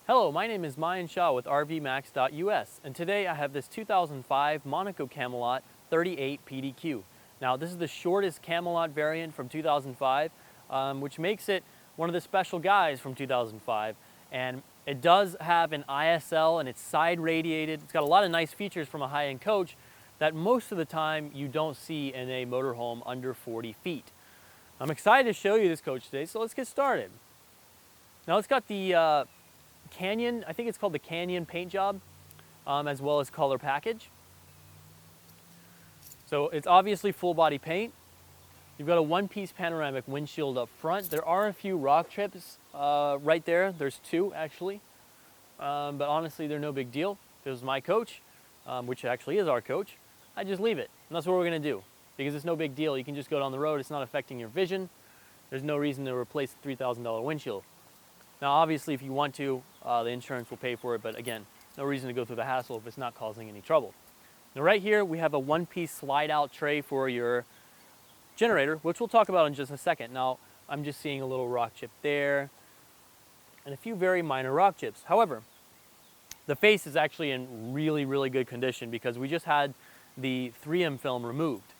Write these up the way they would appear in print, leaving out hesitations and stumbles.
Hello, my name is Mayan Shah with RVMax.us, and today I have this 2005 Monaco Camelot 38 PDQ. Now, this is the shortest Camelot variant from 2005, which makes it one of the special guys from 2005. And it does have an ISL, and it's side radiated. It's got a lot of nice features from a high-end coach that most of the time you don't see in a motorhome under 40 feet. I'm excited to show you this coach today, so let's get started. Now, it's got the Canyon, I think it's called the Canyon paint job, as well as color package. So it's obviously full body paint. You've got a one-piece panoramic windshield up front. There are a few rock chips right there. There's two actually, but honestly they're no big deal. If it was my coach, which actually is our coach, I'd just leave it. And that's what we're gonna do, because it's no big deal. You can just go down the road. It's not affecting your vision. There's no reason to replace the $3,000 windshield. Now, obviously, if you want to, the insurance will pay for it, but again, no reason to go through the hassle if it's not causing any trouble. Now, right here, we have a one-piece slide-out tray for your generator, which we'll talk about in just a second. Now, I'm just seeing a little rock chip there, and a few very minor rock chips. However, the face is actually in really, really good condition because we just had the 3M film removed.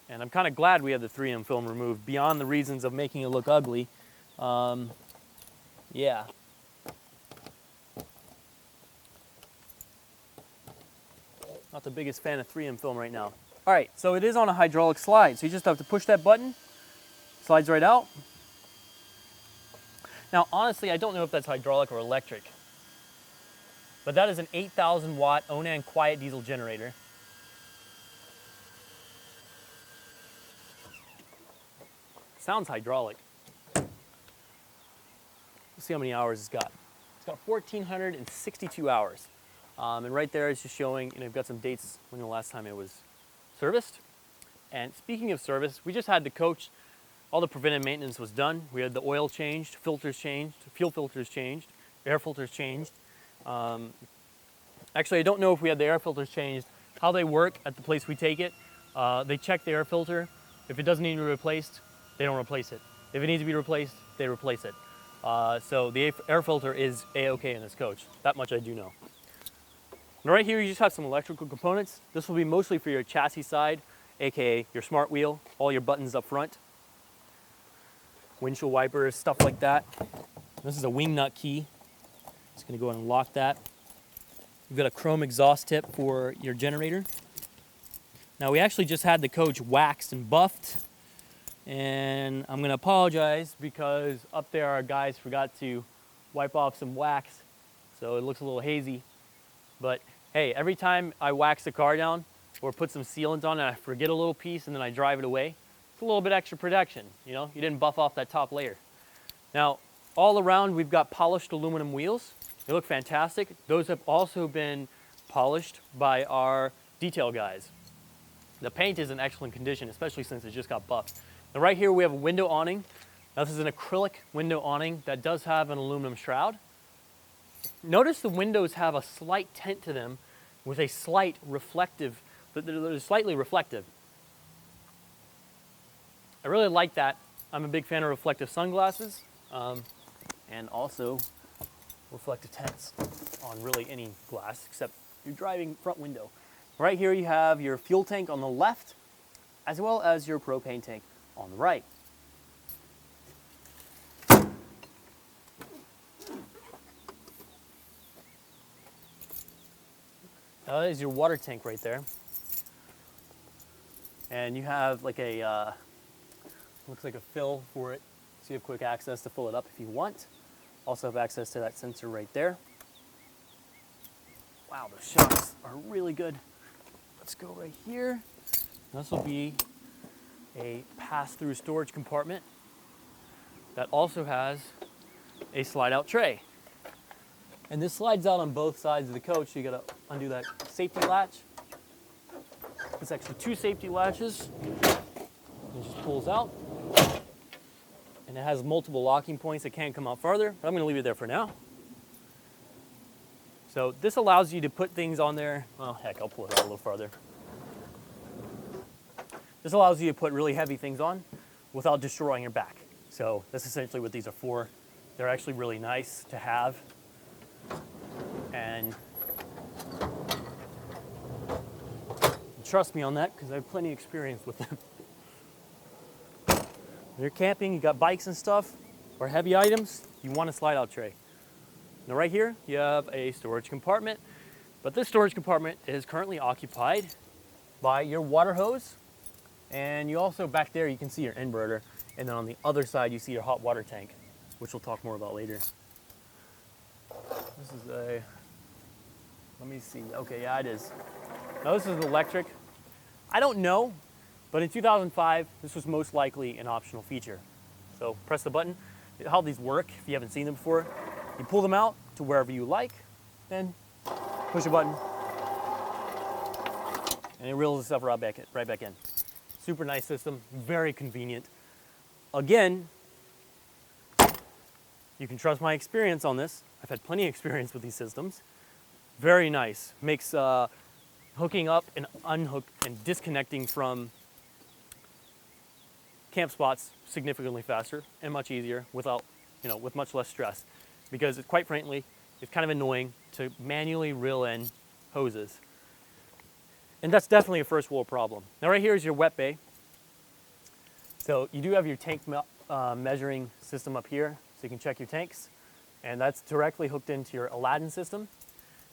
And I'm kind of glad we had the 3M film removed, beyond the reasons of making it look ugly. Yeah. Not the biggest fan of 3M film right now. All right, so it is on a hydraulic slide. So you just have to push that button, slides right out. Now, honestly, I don't know if that's hydraulic or electric, but that is an 8,000 watt Awning quiet diesel generator. Sounds hydraulic. Let's see how many hours it's got. It's got 1,462 hours. And right there it's just showing, you've got some dates when the last time it was serviced. And speaking of service, we just had the coach, all the preventive maintenance was done. We had the oil changed, filters changed, fuel filters changed, air filters changed. Actually, I don't know if we had the air filters changed, how they work at the place we take it. They check the air filter. If it doesn't need to be replaced, they don't replace it. If it needs to be replaced, they replace it. So the air filter is A-okay in this coach. That much I do know. And right here, you just have some electrical components. This will be mostly for your chassis side, AKA your smart wheel, all your buttons up front, windshield wipers, stuff like that. This is a wing nut key. Just gonna go ahead and lock that. You've got a chrome exhaust tip for your generator. Now, we actually just had the coach waxed and buffed. And I'm gonna apologize because up there our guys forgot to wipe off some wax, so it looks a little hazy. But hey, every time I wax the car down or put some sealant on and I forget a little piece and then I drive it away, it's a little bit extra protection, you didn't buff off that top layer. Now, all around we've got polished aluminum wheels. They look fantastic. Those have also been polished by our detail guys. The paint is in excellent condition, especially since it just got buffed. Now, right here we have a window awning. Now, this is an acrylic window awning that does have an aluminum shroud. Notice the windows have a slight tint to them with a slight reflective, they're slightly reflective. I really like that. I'm a big fan of reflective sunglasses and also reflective tints on really any glass except your driving front window. Right here you have your fuel tank on the left as well as your propane tank on the right. Now, that is your water tank right there. And you have like a, looks like a fill for it. So you have quick access to fill it up if you want. Also have access to that sensor right there. Wow, those shocks are really good. Let's go right here. This will be a pass-through storage compartment that also has a slide-out tray. And this slides out on both sides of the coach, so you gotta undo that safety latch. It's actually two safety latches. It just pulls out. And it has multiple locking points that can't come out farther, but I'm gonna leave it there for now. So this allows you to put things on there. Well, heck, I'll pull it out a little farther. This allows you to put really heavy things on without destroying your back. So that's essentially what these are for. They're actually really nice to have. And trust me on that, because I have plenty of experience with them. When you're camping, you got bikes and stuff, or heavy items, you want a slide-out tray. Now right here, you have a storage compartment, but this storage compartment is currently occupied by your water hose, and you also, back there, you can see your inverter, and then on the other side, you see your hot water tank, which we'll talk more about later. This is a, let me see, okay, yeah, it is. Now this is an electric. I don't know, but in 2005, this was most likely an optional feature. So press the button. How these work, if you haven't seen them before, you pull them out to wherever you like, then push a button, and it reels itself right back in. Super nice system, very convenient. Again, you can trust my experience on this. I've had plenty of experience with these systems. Very nice. Makes hooking up and and disconnecting from camp spots significantly faster and much easier without, with much less stress. Because quite frankly, it's kind of annoying to manually reel in hoses. And that's definitely a first world problem. Now right here is your wet bay. So you do have your tank measuring system up here, so you can check your tanks. And that's directly hooked into your Aladdin system,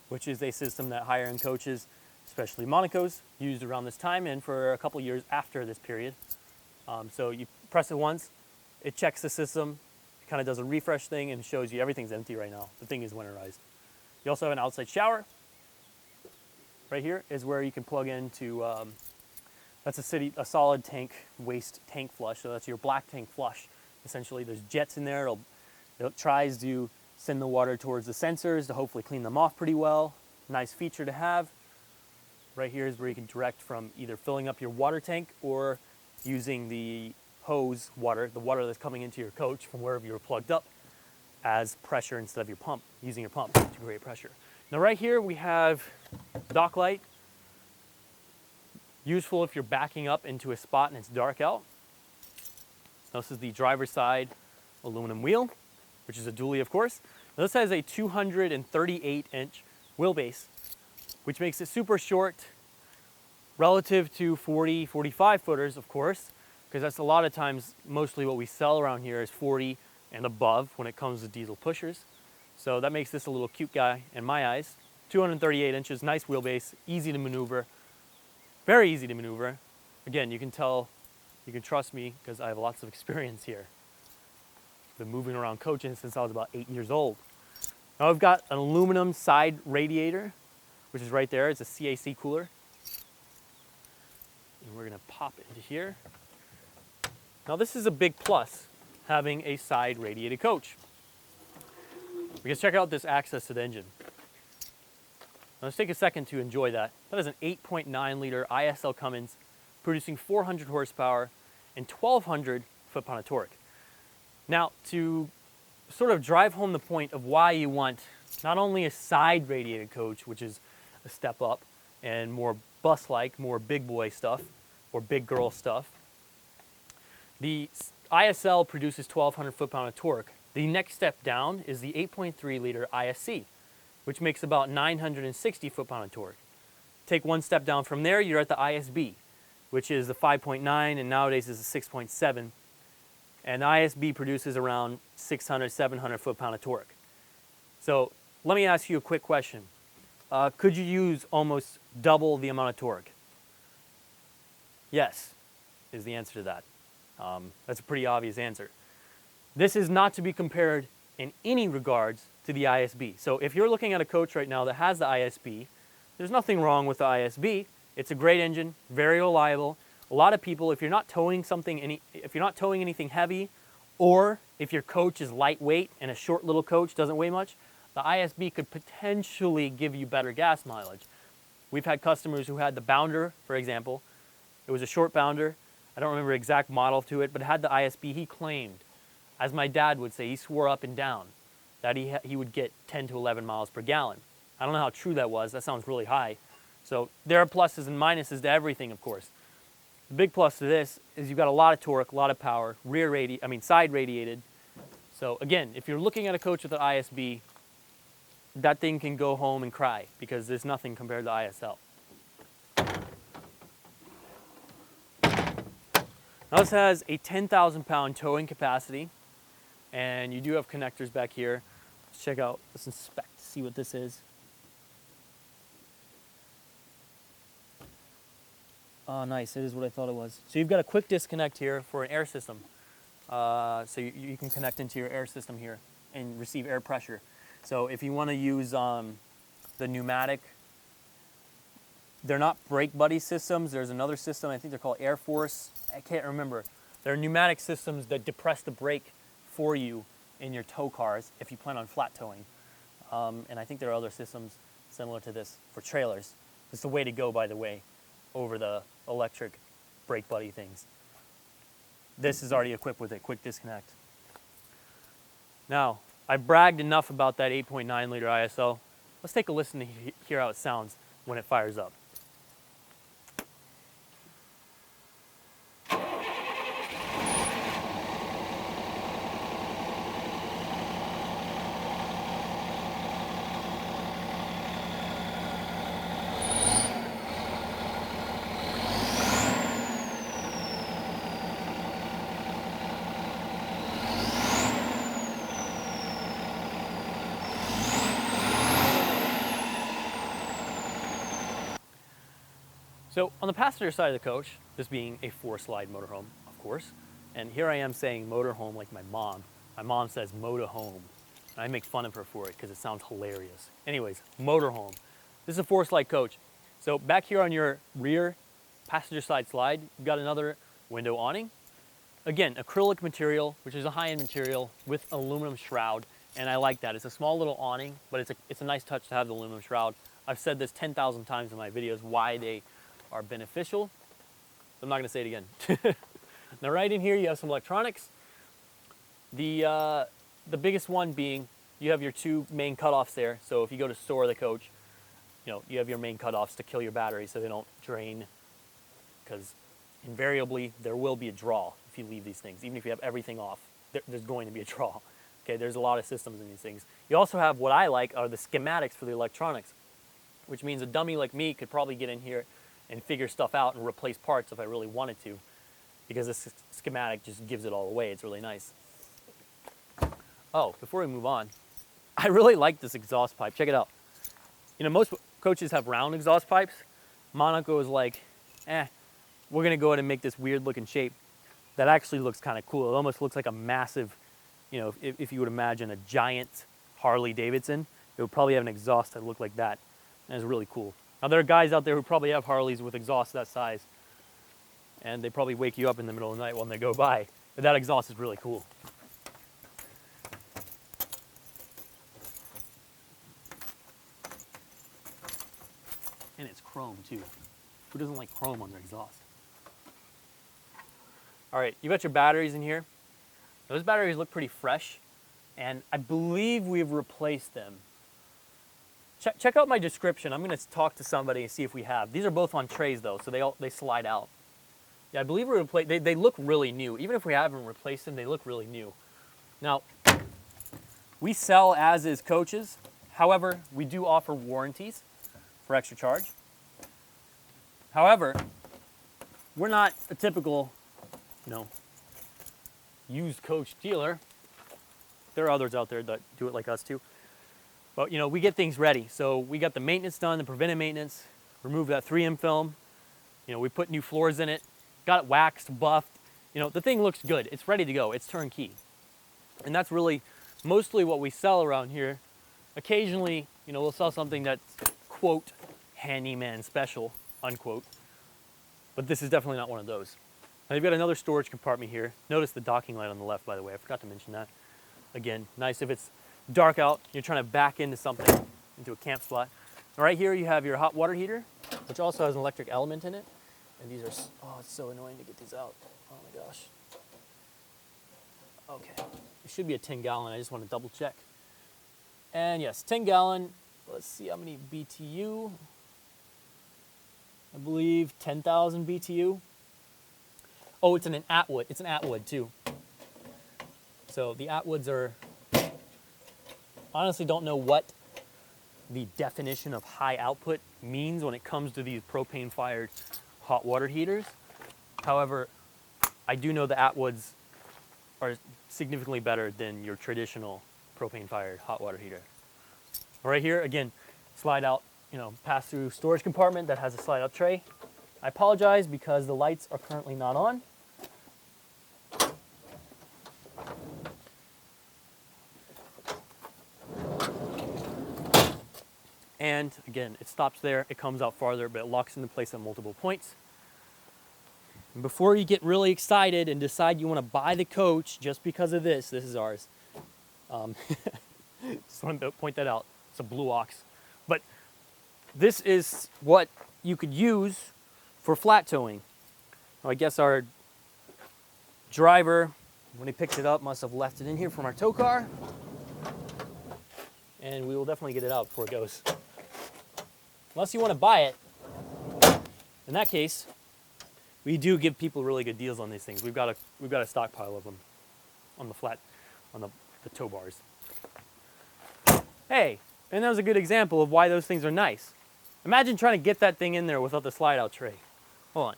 which is a system that higher-end coaches, especially Monaco's, used around this time and for a couple years after this period. So you press it once, it checks the system, it kind of does a refresh thing and shows you everything's empty right now. The thing is winterized. You also have an outside shower. Right here is where you can plug into, that's a solid tank waste tank flush. So that's your black tank flush. Essentially, there's jets in there. It tries to send the water towards the sensors to hopefully clean them off pretty well. Nice feature to have. Right here is where you can direct from either filling up your water tank or using the hose water, the water that's coming into your coach from wherever you were plugged up, as pressure instead of your pump, using your pump to create pressure. Now right here we have dock light, useful if you're backing up into a spot and it's dark out. Now this is the driver's side aluminum wheel, which is a dually of course. Now this has a 238-inch wheelbase, which makes it super short relative to 40, 45 footers, of course, because that's a lot of times, mostly what we sell around here is 40 and above when it comes to diesel pushers. So that makes this a little cute guy in my eyes. 238 inches, nice wheelbase, easy to maneuver, very easy to maneuver. Again, you can tell, you can trust me because I have lots of experience here. Been moving around coaching since I was about 8 years old. Now I've got an aluminum side radiator, which is right there. It's a CAC cooler. And we're gonna pop it into here. Now this is a big plus, having a side radiated coach. Because check out this access to the engine. Now let's take a second to enjoy that. That is an 8.9 liter ISL Cummins producing 400 horsepower and 1,200 foot-pound of torque. Now to sort of drive home the point of why you want not only a side radiated coach, which is a step up and more bus-like, more big boy stuff or big girl stuff. The ISL produces 1,200 foot-pound of torque. The next step down is the 8.3 liter ISC, which makes about 960 foot-pound of torque. Take one step down from there, you're at the ISB, which is the 5.9 and nowadays is the 6.7. And the ISB produces around 600, 700 foot-pound of torque. So let me ask you a quick question. Could you use almost double the amount of torque? Yes, is the answer to that. That's a pretty obvious answer. This is not to be compared in any regards to the ISB. So if you're looking at a coach right now that has the ISB, there's nothing wrong with the ISB. It's a great engine, very reliable. A lot of people, if you're not towing anything heavy, or if your coach is lightweight and a short little coach doesn't weigh much, the ISB could potentially give you better gas mileage. We've had customers who had the Bounder, for example. It was a short Bounder. I don't remember the exact model to it, but it had the ISB. He claimed, as my dad would say, he swore up and down that he would get 10 to 11 miles per gallon. I don't know how true that was. That sounds really high. So there are pluses and minuses to everything, of course. The big plus to this is you've got a lot of torque, a lot of power, side radiated. So again, if you're looking at a coach with an ISB, that thing can go home and cry because there's nothing compared to ISL. Now this has a 10,000 pound towing capacity, and you do have connectors back here. Let's check out, let's inspect, see what this is. Oh, nice, it is what I thought it was. So you've got a quick disconnect here for an air system. So you can connect into your air system here and receive air pressure. So if you want to use the pneumatic, they're not brake buddy systems. There's another system, I think they're called Air Force. I can't remember. They're pneumatic systems that depress the brake for you in your tow cars if you plan on flat towing. And I think there are other systems similar to this for trailers. It's the way to go, by the way, over the electric brake buddy things. This is already equipped with a quick disconnect. Now, I bragged enough about that 8.9 liter ISL. Let's take a listen to hear how it sounds when it fires up. So on the passenger side of the coach, this being a 4-slide motorhome, of course, and here I am saying motorhome like my mom. My mom says motorhome, and I make fun of her for it because it sounds hilarious. Anyways, motorhome. This is a 4-slide coach. So back here on your rear passenger side slide, you've got another window awning. Again, acrylic material, which is a high-end material with aluminum shroud, and I like that. It's a small little awning, but it's a nice touch to have the aluminum shroud. I've said this 10,000 times in my videos, why they are beneficial. I'm not going to say it again. Now right in here you have some electronics. The biggest one being you have your 2 main cutoffs there. So if you go to store the coach, you have your main cutoffs to kill your battery so they don't drain, because invariably there will be a draw if you leave these things. Even if you have everything off, there's going to be a draw. Okay, there's a lot of systems in these things. You also have what I like are the schematics for the electronics, which means a dummy like me could probably get in here and figure stuff out and replace parts if I really wanted to, because this schematic just gives it all away. It's really nice. Oh, before we move on, I really like this exhaust pipe. Check it out. Most coaches have round exhaust pipes. Monaco is like, we're gonna go ahead and make this weird looking shape. That actually looks kind of cool. It almost looks like a massive, if you would imagine a giant Harley Davidson, it would probably have an exhaust that looked like that. And it's really cool. Now there are guys out there who probably have Harleys with exhaust that size, and they probably wake you up in the middle of the night when they go by. But that exhaust is really cool. And it's chrome too. Who doesn't like chrome on their exhaust? All right, you got your batteries in here. Those batteries look pretty fresh, and I believe we've replaced them. Check out my description. I'm going to talk to somebody and see if we have. These are both on trays though, so they slide out. Yeah, I believe we replaced. They look really new. Even if we haven't replaced them, they look really new. Now, we sell as-is coaches. However, we do offer warranties for extra charge. However, we're not a typical, used coach dealer. There are others out there that do it like us too. But we get things ready. So we got the maintenance done, the preventive maintenance, remove that 3M film. We put new floors in it, got it waxed, buffed. The thing looks good. It's ready to go. It's turnkey. And that's really mostly what we sell around here. Occasionally, we'll sell something that's, quote, handyman special, unquote. But this is definitely not one of those. Now you've got another storage compartment here. Notice the docking light on the left, by the way. I forgot to mention that. Again, nice if it's dark out, you're trying to back into something, into a camp spot. Right here you have your hot water heater, which also has an electric element in it. And these are, it's so annoying to get these out. Oh my gosh. Okay, it should be a 10-gallon. I just want to double check. And yes, 10-gallon. Let's see how many BTU. I believe 10,000 BTU. Oh, it's an Atwood. It's an Atwood too. So the Atwoods are, honestly don't know what the definition of high output means when it comes to these propane fired hot water heaters. However, I do know the Atwoods are significantly better than your traditional propane fired hot water heater. Right here, again, slide out, pass through storage compartment that has a slide out tray. I apologize because the lights are currently not on. And again, it stops there, it comes out farther, but it locks into place at multiple points. And before you get really excited and decide you want to buy the coach just because of this is ours. Just wanted to point that out. It's a Blue Ox. But this is what you could use for flat towing. Now, I guess our driver, when he picked it up, must have left it in here from our tow car. And we will definitely get it out before it goes. Unless you want to buy it. In that case, we do give people really good deals on these things. We've got a stockpile of them on the tow bars. Hey, and that was a good example of why those things are nice. Imagine trying to get that thing in there without the slide out tray. Hold on.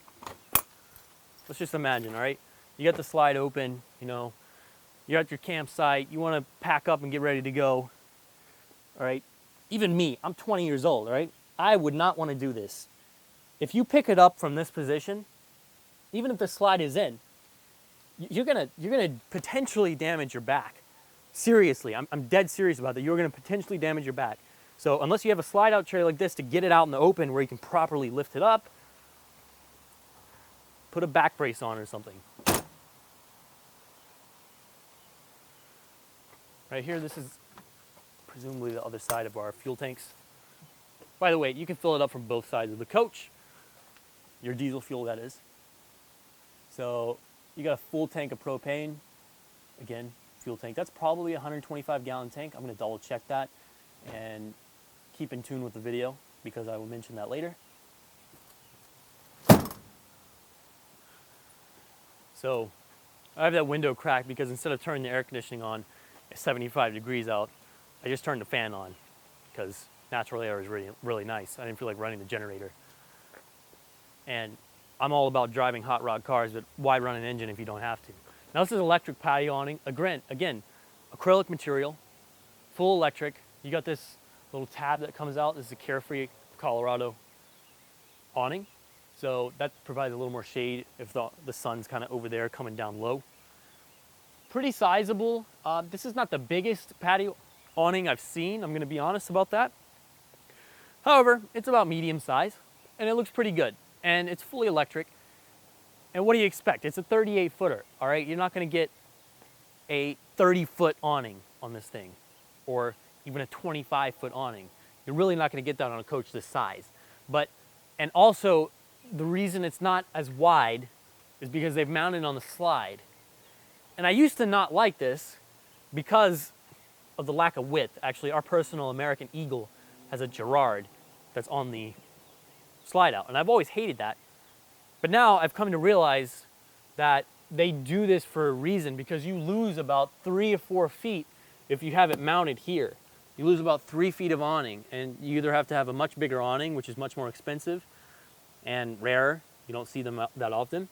Let's just imagine, all right? You got the slide open, you're at your campsite, you want to pack up and get ready to go, all right? Even me, I'm 20 years old, all right? I would not want to do this. If you pick it up from this position, even if the slide is in, you're gonna potentially damage your back. Seriously, I'm dead serious about that. You're gonna potentially damage your back. So unless you have a slide out tray like this to get it out in the open where you can properly lift it up, put a back brace on or something. Right here, this is presumably the other side of our fuel tanks. By the way, you can fill it up from both sides of the coach. Your diesel fuel, that is. So you got a full tank of propane. Again, fuel tank. That's probably a 125-gallon tank. I'm going to double check that and keep in tune with the video because I will mention that later. So I have that window cracked because instead of turning the air conditioning on at 75 degrees out, I just turned the fan on because natural air is really, really nice. I didn't feel like running the generator. And I'm all about driving hot rod cars, but why run an engine if you don't have to? Now this is electric patio awning. Again, acrylic material, full electric. You got this little tab that comes out. This is a Carefree Colorado awning. So that provides a little more shade if the sun's kind of over there coming down low. Pretty sizable. This is not the biggest patio awning I've seen. I'm gonna be honest about that. However, it's about medium size and it looks pretty good. And it's fully electric. And what do you expect? It's a 38-footer, all right? You're not gonna get a 30-foot awning on this thing or even a 25-foot awning. You're really not gonna get that on a coach this size. And also, the reason it's not as wide is because they've mounted on the slide. And I used to not like this because of the lack of width. Actually, our personal American Eagle has a Girard that's on the slide out. And I've always hated that. But now I've come to realize that they do this for a reason because you lose about 3 or 4 feet if you have it mounted here. You lose about 3 feet of awning and you either have to have a much bigger awning, which is much more expensive and rarer. You don't see them that often.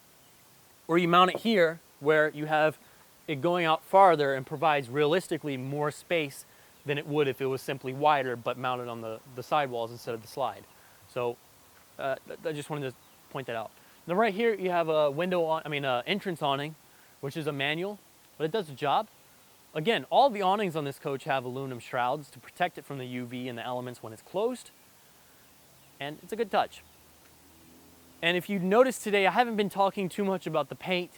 Or you mount it here where you have it going out farther and provides realistically more space than it would if it was simply wider but mounted on the sidewalls instead of the slide. So I just wanted to point that out. Now right here you have a entrance awning, which is a manual, but it does the job. Again, all the awnings on this coach have aluminum shrouds to protect it from the UV and the elements when it's closed, and it's a good touch. And if you notice today, I haven't been talking too much about the paint.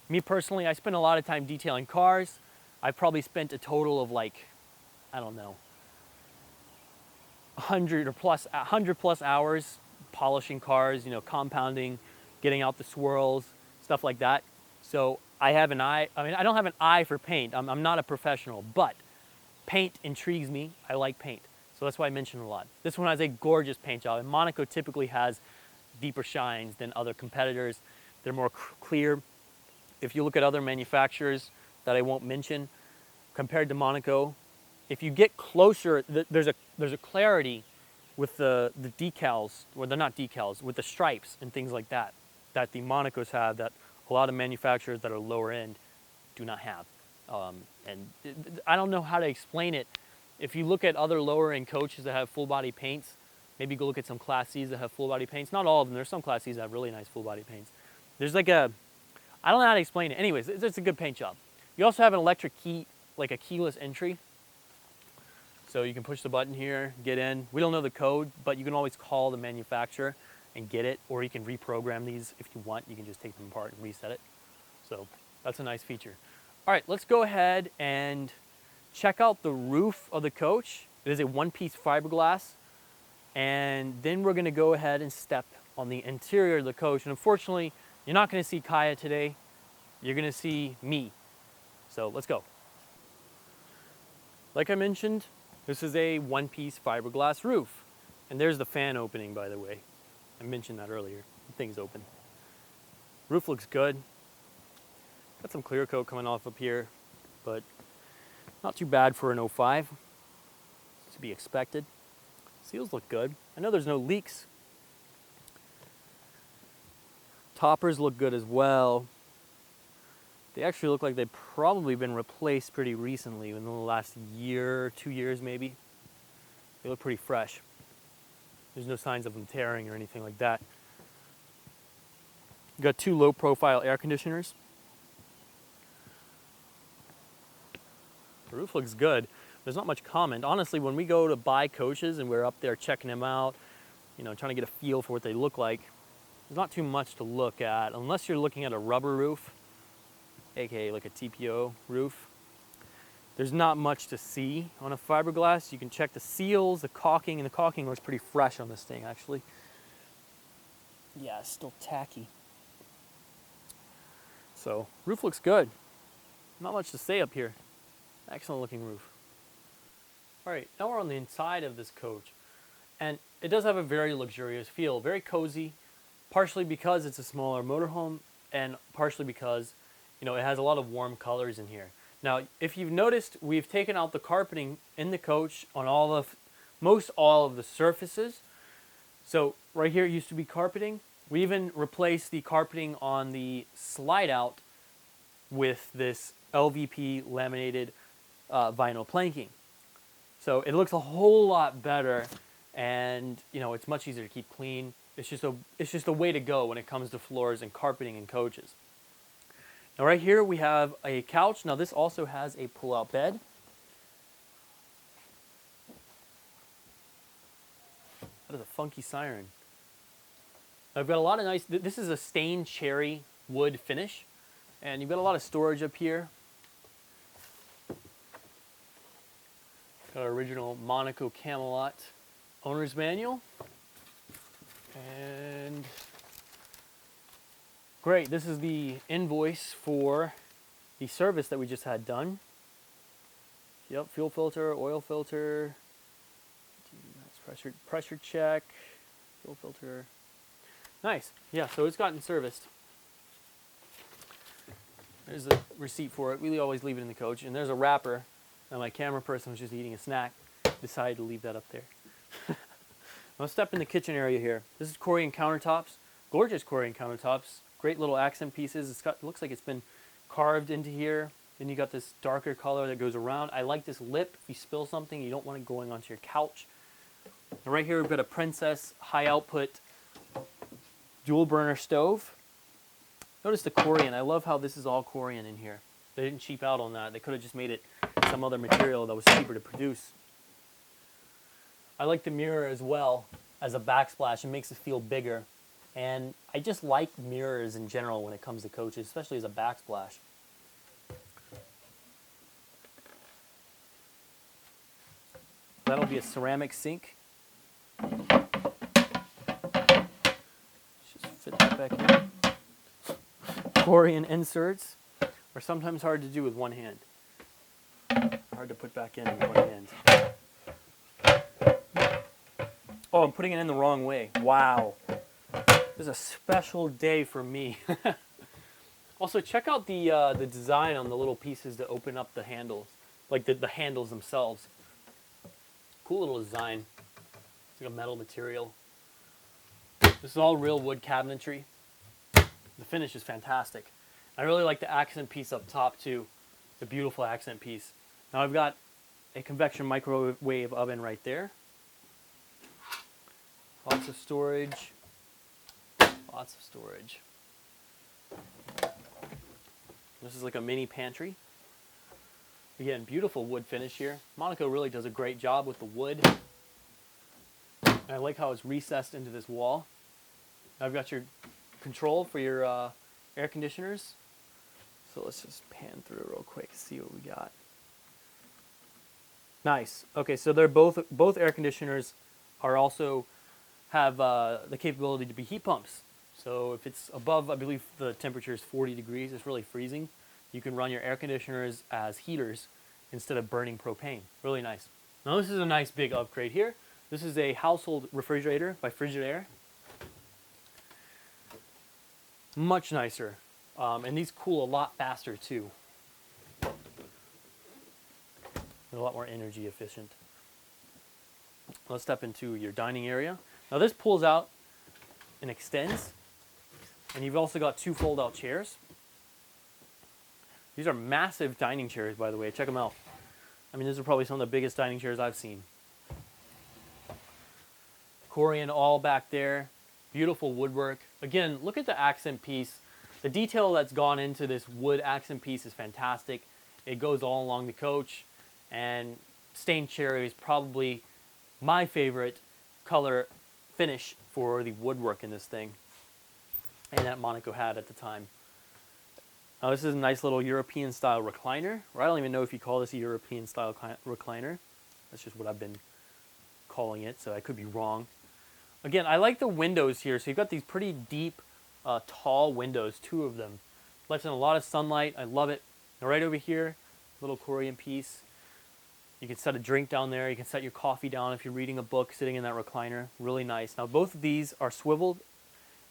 Me personally, I spend a lot of time detailing cars. I've probably spent a total of 100 plus hours polishing cars, compounding, getting out the swirls, stuff like that. So I have an eye. I don't have an eye for paint. I'm not a professional, but paint intrigues me. I like paint. So that's why I mention it a lot. This one has a gorgeous paint job. And Monaco typically has deeper shines than other competitors. They're more clear. if you look at other manufacturers that I won't mention, compared to Monaco, if you get closer, there's a clarity with the decals, or they're not decals, with the stripes and things like that, that the Monacos have that a lot of manufacturers that are lower end do not have. And I don't know how to explain it. If you look at other lower end coaches that have full body paints, maybe go look at some Class C's that have full body paints. Not all of them. There's some Class C's that have really nice full body paints. There's like a, I don't know how to explain it. Anyways, it's a good paint job. You also have an electric key, like a keyless entry. So you can push the button here, get in. We don't know the code, but you can always call the manufacturer and get it, or you can reprogram these if you want. You can just take them apart and reset it. So that's a nice feature. All right, let's go ahead and check out the roof of the coach. It is a one-piece fiberglass. And then we're gonna go ahead and step on the interior of the coach. And unfortunately, you're not gonna see Kaya today. You're gonna see me. So let's go. Like I mentioned, this is a one-piece fiberglass roof. And there's the fan opening, by the way. I mentioned that earlier. The thing's open. Roof looks good. Got some clear coat coming off up here, but not too bad for an 05. To be expected. Seals look good. I know there's no leaks. Toppers look good as well. They actually look like they've probably been replaced pretty recently, in the last year, 2 years maybe. They look pretty fresh. There's no signs of them tearing or anything like that. You've got 2 low profile air conditioners. The roof looks good. There's not much comment. Honestly, when we go to buy coaches and we're up there checking them out, you know, trying to get a feel for what they look like, there's not too much to look at unless you're looking at a rubber roof, aka like a TPO roof. There's not much to see on a fiberglass. You can check the seals, the caulking, and the caulking looks pretty fresh on this thing actually. Yeah, it's still tacky. So, roof looks good. Not much to say up here. Excellent looking roof. All right, now we're on the inside of this coach. And it does have a very luxurious feel, very cozy, partially because it's a smaller motorhome and partially because, you know, it has a lot of warm colors in here. Now, if you've noticed, we've taken out the carpeting in the coach on most all of the surfaces. So right here it used to be carpeting. We even replaced the carpeting on the slide out with this LVP laminated vinyl planking. So it looks a whole lot better, and you know, it's much easier to keep clean. It's just a way to go when it comes to floors and carpeting in coaches. Now right here we have a couch. Now this also has a pull-out bed. That is a funky siren. I've got a lot of nice, this is a stained cherry wood finish, and you've got a lot of storage up here. Got our original Monaco Camelot owner's manual. And great, this is the invoice for the service that we just had done. Yep, fuel filter, oil filter, pressure check, fuel filter. Nice, yeah, so it's gotten serviced. There's the receipt for it. We always leave it in the coach. And there's a wrapper. Now my camera person was just eating a snack. Decided to leave that up there. I'll step in the kitchen area here. This is Corian countertops. Gorgeous Corian countertops. Great little accent pieces. It looks like it's been carved into here. Then you got this darker color that goes around. I like this lip. If you spill something, you don't want it going onto your couch. And right here we've got a Princess high output dual burner stove. Notice the Corian. I love how this is all Corian in here. They didn't cheap out on that. They could have just made it some other material that was cheaper to produce. I like the mirror as well as a backsplash. It makes it feel bigger. And I just like mirrors in general when it comes to coaches, especially as a backsplash. That'll be a ceramic sink. Just fit that back in. Corian inserts are sometimes hard to do with one hand. Hard to put back in with one hand. Oh, I'm putting it in the wrong way. Wow. This is a special day for me. Also, check out the design on the little pieces that open up the handles, like the handles themselves. Cool little design. It's like a metal material. This is all real wood cabinetry. The finish is fantastic. I really like the accent piece up top too. The beautiful accent piece. Now I've got a convection microwave oven right there. Lots of storage. Lots of storage. This is like a mini pantry. Again, beautiful wood finish here. Monaco really does a great job with the wood. And I like how it's recessed into this wall. I've got your control for your air conditioners. So let's just pan through real quick, see what we got. Nice. Okay, so they're both air conditioners are also have the capability to be heat pumps. So if it's above, I believe the temperature is 40 degrees, it's really freezing, you can run your air conditioners as heaters instead of burning propane. Really nice. Now this is a nice big upgrade here. This is a household refrigerator by Frigidaire. Much nicer. And these cool a lot faster too. They're a lot more energy efficient. Let's step into your dining area. Now this pulls out and extends. And you've also got 2 fold-out chairs. These are massive dining chairs, by the way. Check them out. I mean, these are probably some of the biggest dining chairs I've seen. Corian all back there. Beautiful woodwork. Again, look at the accent piece. The detail that's gone into this wood accent piece is fantastic. It goes all along the coach. And stained cherry is probably my favorite color finish for the woodwork in this thing. And that Monaco had at the time. Now this is a nice little European style recliner, or I don't even know if you call this a European style recliner. That's just what I've been calling it, so I could be wrong. Again, I like the windows here. So you've got these pretty deep, tall windows, 2 of them. Lets in a lot of sunlight. I love it. Now right over here, little Korean piece. You can set a drink down there. You can set your coffee down if you're reading a book sitting in that recliner. Really nice. Now both of these are swiveled.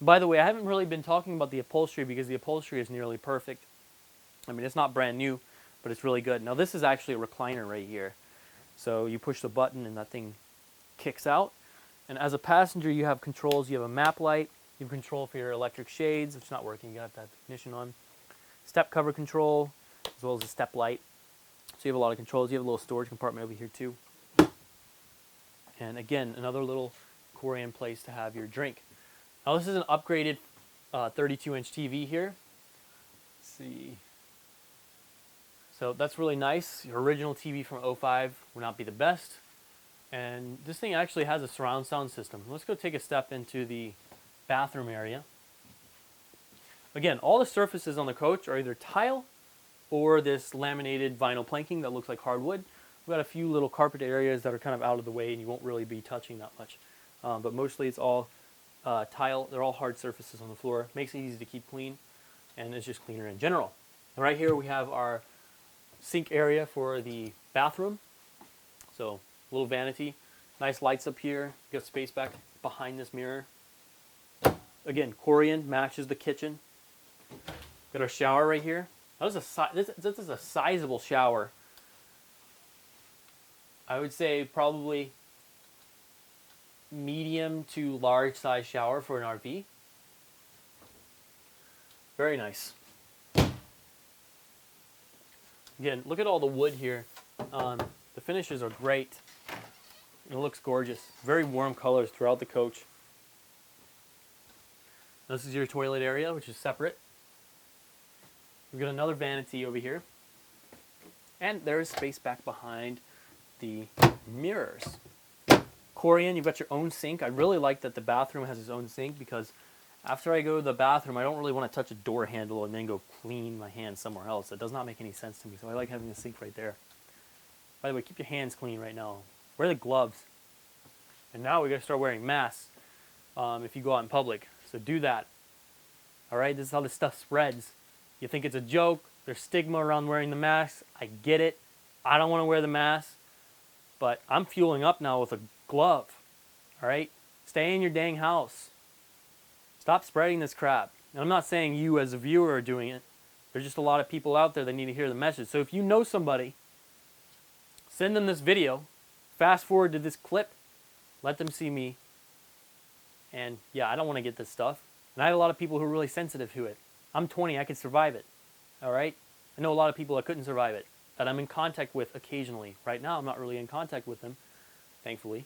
By the way, I haven't really been talking about the upholstery because the upholstery is nearly perfect. I mean, it's not brand new, but it's really good. Now this is actually a recliner right here. So you push the button and that thing kicks out. And as a passenger, you have controls. You have a map light. You have control for your electric shades. It's not working. You got that ignition on. Step cover control, as well as a step light. So you have a lot of controls. You have a little storage compartment over here too. And again, another little Korean place to have your drink. Now this is an upgraded 32-inch TV here. Let's see. So that's really nice. Your original TV from '05 would not be the best. And this thing actually has a surround sound system. Let's go take a step into the bathroom area. Again, all the surfaces on the coach are either tile or this laminated vinyl planking that looks like hardwood. We've got a few little carpet areas that are kind of out of the way and you won't really be touching that much. But mostly it's all tile. They're all hard surfaces on the floor. Makes it easy to keep clean, and it's just cleaner in general. And right here we have our sink area for the bathroom. So little vanity, nice lights up here. You got space back behind this mirror. Again, Korean matches the kitchen. Got our shower right here. This is a sizable shower. I would say probably medium to large size shower for an RV. Very nice. Again, look at all the wood here. The finishes are great. It looks gorgeous. Very warm colors throughout the coach. This is your toilet area, which is separate. We've got another vanity over here. And there is space back behind the mirrors. Korean, you've got your own sink. I really like that the bathroom has its own sink because after I go to the bathroom, I don't really want to touch a door handle and then go clean my hands somewhere else. It does not make any sense to me, so I like having a sink right there. By the way, keep your hands clean right now. Wear the gloves. And now we got to start wearing masks if you go out in public. So do that. All right, this is how this stuff spreads. You think it's a joke. There's stigma around wearing the mask. I get it. I don't want to wear the mask. But I'm fueling up now with a glove. All right? Stay in your dang house. Stop spreading this crap. And I'm not saying you as a viewer are doing it. There's just a lot of people out there that need to hear the message. So if you know somebody, send them this video, fast forward to this clip, let them see me. And yeah, I don't want to get this stuff. And I had a lot of people who are really sensitive to it. I'm 20, I could survive it. All right? I know a lot of people that couldn't survive it, that I'm in contact with occasionally. Right now, I'm not really in contact with them, thankfully.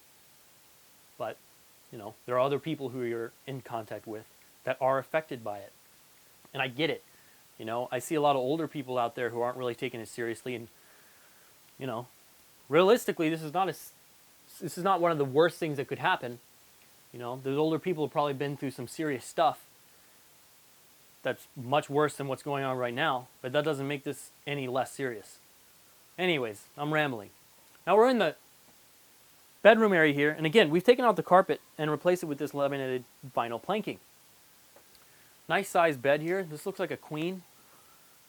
But, you know, there are other people who you're in contact with that are affected by it. And I get it. You know, I see a lot of older people out there who aren't really taking it seriously. And, you know, realistically, this is not one of the worst things that could happen. You know, those older people have probably been through some serious stuff that's much worse than what's going on right now, but that doesn't make this any less serious. Anyways, I'm rambling. Now we're in the bedroom area here, and again, we've taken out the carpet and replaced it with this laminated vinyl planking. Nice sized bed here. This looks like a queen,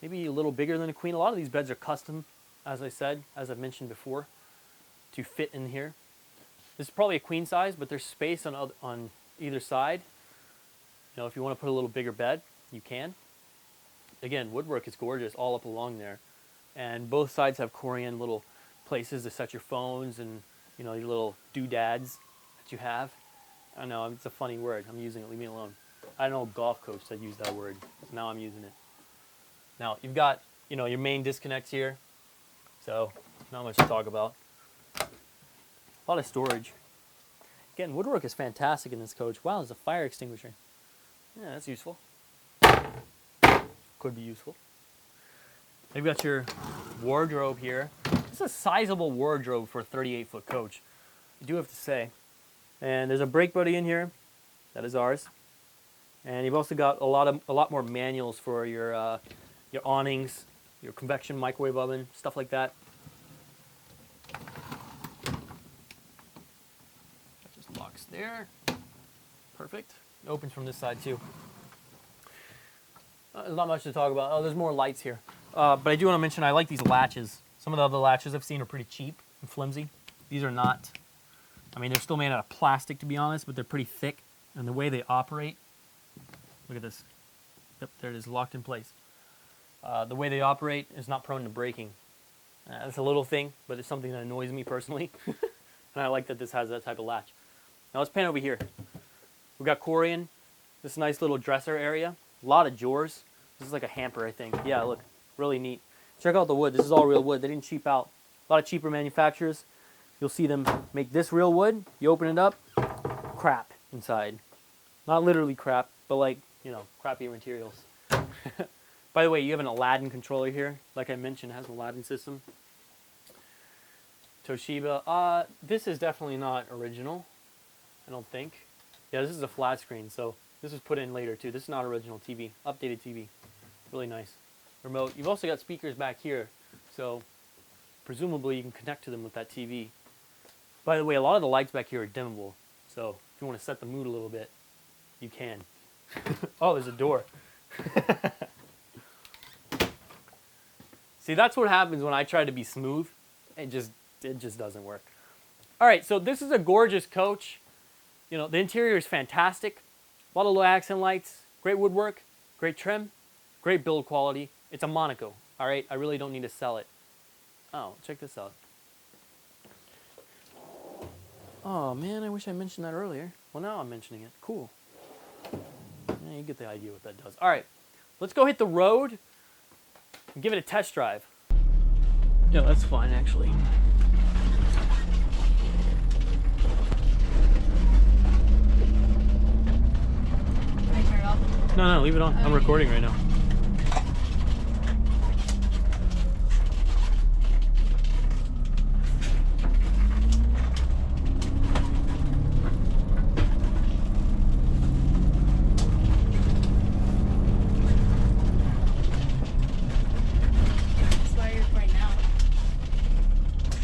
maybe a little bigger than a queen. A lot of these beds are custom, as I said, as I've mentioned before, to fit in here. This is probably a queen size, but there's space on either side. You know, if you want to put a little bigger bed, you can. Again, woodwork is gorgeous all up along there. And both sides have Corian little places to set your phones and, you know, your little doodads that you have. I know, it's a funny word. I'm using it. Leave me alone. I know a golf coach that used that word. So now I'm using it. Now, you've got, you know, your main disconnects here. So, not much to talk about. A lot of storage. Again, woodwork is fantastic in this coach. Wow, there's a fire extinguisher. Yeah, that's useful. Could be useful. You've got your wardrobe here. This is a sizable wardrobe for a 38-foot coach. You do have to say. And there's a brake buddy in here. That is ours. And you've also got a lot more manuals for your awnings, your convection microwave oven, stuff like that. That just locks there. Perfect. It opens from this side too. There's not much to talk about. Oh, there's more lights here. But I do want to mention I like these latches. Some of the other latches I've seen are pretty cheap and flimsy. These are not. I mean, they're still made out of plastic, to be honest, but they're pretty thick. And the way they operate, look at this. Yep, there it is, locked in place. The way they operate is not prone to breaking. That's a little thing, but it's something that annoys me personally. And I like that this has that type of latch. Now let's pan over here. We've got Corian, this nice little dresser area. A lot of drawers. This is like a hamper, I think. Yeah, look, really neat. Check out the wood. This is all real wood. They didn't cheap out. A lot of cheaper manufacturers, you'll see them make this real wood. You open it up, crap inside. Not literally crap, but like, you know, crappy materials. By the way, you have an Aladdin controller here. Like I mentioned, it has an Aladdin system. Toshiba. This is definitely not original, I don't think. Yeah, this is a flat screen, so this was put in later too. This is not original TV, updated TV. Really nice. Remote. You've also got speakers back here, so presumably you can connect to them with that TV. By the way, a lot of the lights back here are dimmable, so if you want to set the mood a little bit, you can. Oh, there's a door. See, that's what happens when I try to be smooth. It just doesn't work. All right, so this is a gorgeous coach. You know, the interior is fantastic. A lot of low accent lights, great woodwork, great trim, great build quality. It's a Monaco, all right? I really don't need to sell it. Oh, check this out. Oh, man, I wish I mentioned that earlier. Well, now I'm mentioning it. Cool. Yeah, you get the idea what that does. All right, let's go hit the road and give it a test drive. Yeah, that's fine, actually. Can I turn it off? No, leave it on. I'm recording right now.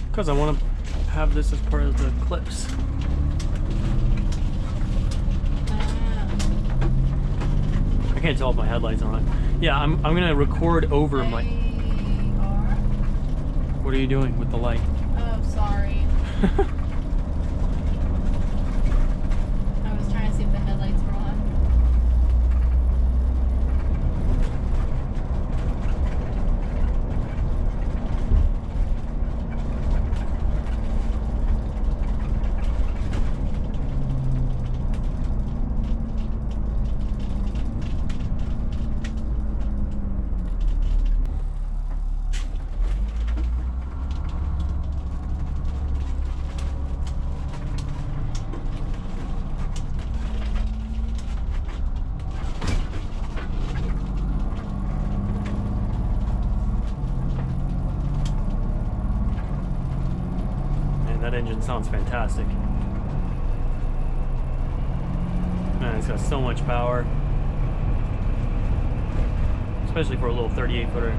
Because I want to have this as part of the clips. I can't tell if my headlights are on. Yeah, I'm gonna record over my. What are you doing with the light? Oh, sorry. I was trying to see if the headlights were on. engine sounds fantastic. Man, it's got so much power. Especially for a little 38 footer.